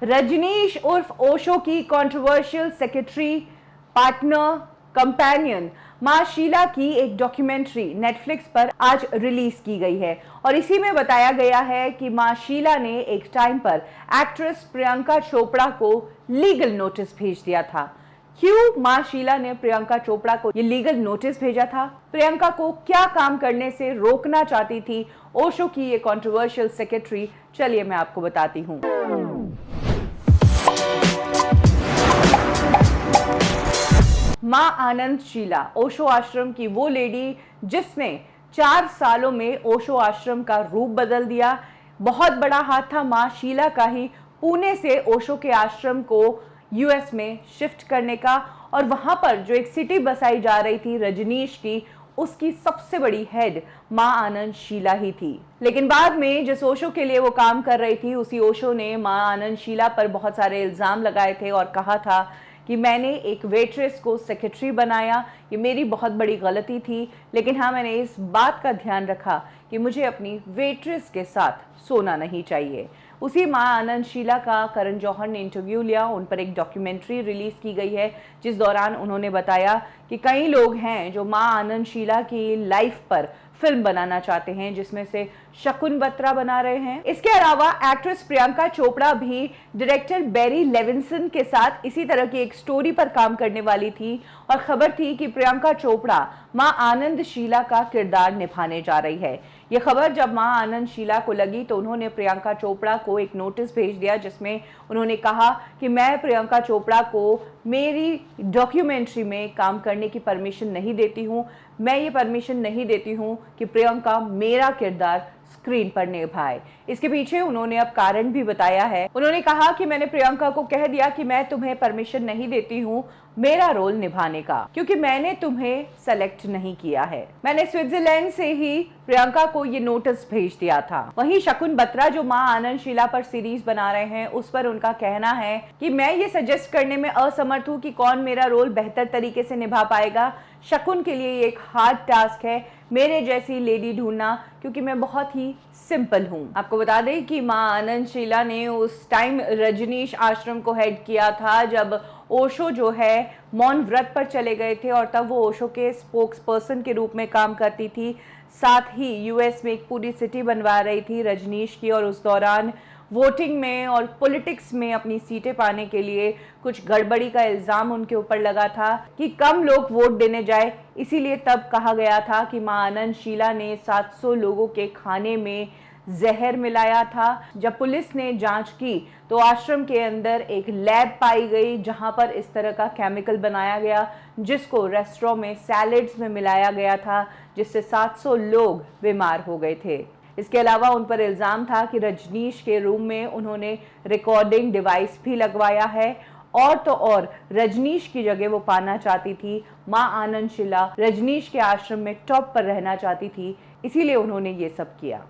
रजनीश उर्फ ओशो की controversial secretary, partner, companion मां शीला की एक डॉक्यूमेंट्री नेटफ्लिक्स पर आज रिलीज की गई है और इसी में बताया गया है कि मां शीला ने एक टाइम पर एक्ट्रेस प्रियंका चोपड़ा को लीगल नोटिस भेज दिया था। क्यों मां शीला ने प्रियंका चोपड़ा को ये लीगल नोटिस भेजा था? प्रियंका को क्या काम करने से रोकना चाहती थी ओशो की ये कंट्रोवर्शियल सेक्रेटरी? चलिए मैं आपको बताती हूं। मां आनंद शीला, ओशो आश्रम की वो लेडी जिसने 4 सालों में ओशो आश्रम का रूप बदल दिया। बहुत बड़ा हाथ था मां शीला का ही पुणे से ओशो के आश्रम को यूएस में शिफ्ट करने का, और वहां पर जो एक सिटी बसाई जा रही थी रजनीश की, उसकी सबसे बड़ी हेड मां आनंद शीला ही थी। लेकिन बाद में जिस ओशो के लिए वो काम कर रही थी, उसी ओशो ने मां आनंद शीला पर बहुत सारे इल्जाम लगाए थे और कहा था कि मैंने एक वेट्रेस को सेक्रेटरी बनाया, ये मेरी बहुत बड़ी गलती थी, लेकिन हाँ मैंने इस बात का ध्यान रखा कि मुझे अपनी वेट्रेस के साथ सोना नहीं चाहिए। उसी मां आनंद शीला का करण जौहर ने इंटरव्यू लिया, उन पर एक डॉक्यूमेंट्री रिलीज की गई है जिस दौरान उन्होंने बताया कि कई लोग हैं जो मां आनंद शीला की लाइफ पर फिल्म बनाना चाहते हैं, जिसमें से शकुन बत्रा बना रहे हैं। इसके अलावा एक्ट्रेस प्रियंका चोपड़ा भी डायरेक्टर बैरी लेविंसन के साथ इसी तरह की एक स्टोरी पर काम करने वाली थी और खबर थी कि प्रियंका चोपड़ा मां आनंद शीला का किरदार निभाने जा रही है। यह खबर जब मां आनंद शीला को लगी तो उन्होंने प्रियंका चोपड़ा को एक नोटिस भेज दिया जिसमें उन्होंने कहा कि मैं प्रियंका चोपड़ा को मेरी डॉक्यूमेंट्री में काम करने की परमिशन नहीं देती हूं, मैं ये परमिशन नहीं देती हूं कि प्रियंका मेरा किरदार स्क्रीन पर निभाए। इसके पीछे उन्होंने अब कारण भी बताया है। उन्होंने कहा कि मैंने प्रियंका को कह दिया कि मैं तुम्हें परमिशन नहीं देती हूं मेरा रोल निभाने का, क्योंकि मैंने तुम्हें सेलेक्ट नहीं किया है। मैंने स्विट्जरलैंड से ही प्रियंका को ये नोटिस भेज दिया था। वहीं शकुन बत्रा जो मां आनंद शीला पर सीरीज बना रहे हैं, उस पर उनका कहना है कि मैं ये सजेस्ट करने में असमर्थ हूं कि कौन मेरा रोल बेहतर तरीके से निभा पाएगा। शकुन के लिए एक हार्ड टास्क है मेरे जैसी लेडी ढूंढना, क्योंकि मैं बहुत ही सिंपल हूं। आपको बता दें कि मां आनंद शीला ने उस टाइम रजनीश आश्रम को हेड किया था जब ओशो जो है मौन व्रत पर चले गए थे, और तब वो ओशो के स्पोक्स पर्सन के रूप में काम करती थी। साथ ही यूएस में एक पूरी सिटी बनवा रही थी रजनीश की, और उस दौरान वोटिंग में और पॉलिटिक्स में अपनी सीटें पाने के लिए कुछ गड़बड़ी का इल्ज़ाम उनके ऊपर लगा था कि कम लोग वोट देने जाए। इसीलिए तब कहा गया था कि मां आनंद शीला ने 700 लोगों के खाने में जहर मिलाया था। जब पुलिस ने जांच की तो आश्रम के अंदर एक लैब पाई गई जहां पर इस तरह का केमिकल बनाया गया जिसको रेस्टोरेंट में सैलेड्स में मिलाया गया था, जिससे 700 लोग बीमार हो गए थे। इसके अलावा उन पर इल्ज़ाम था कि रजनीश के रूम में उन्होंने रिकॉर्डिंग डिवाइस भी लगवाया है, और तो और रजनीश की जगह वो पाना चाहती थी मां आनंद शीला रजनीश के आश्रम में टॉप पर रहना चाहती थी, इसीलिए उन्होंने ये सब किया।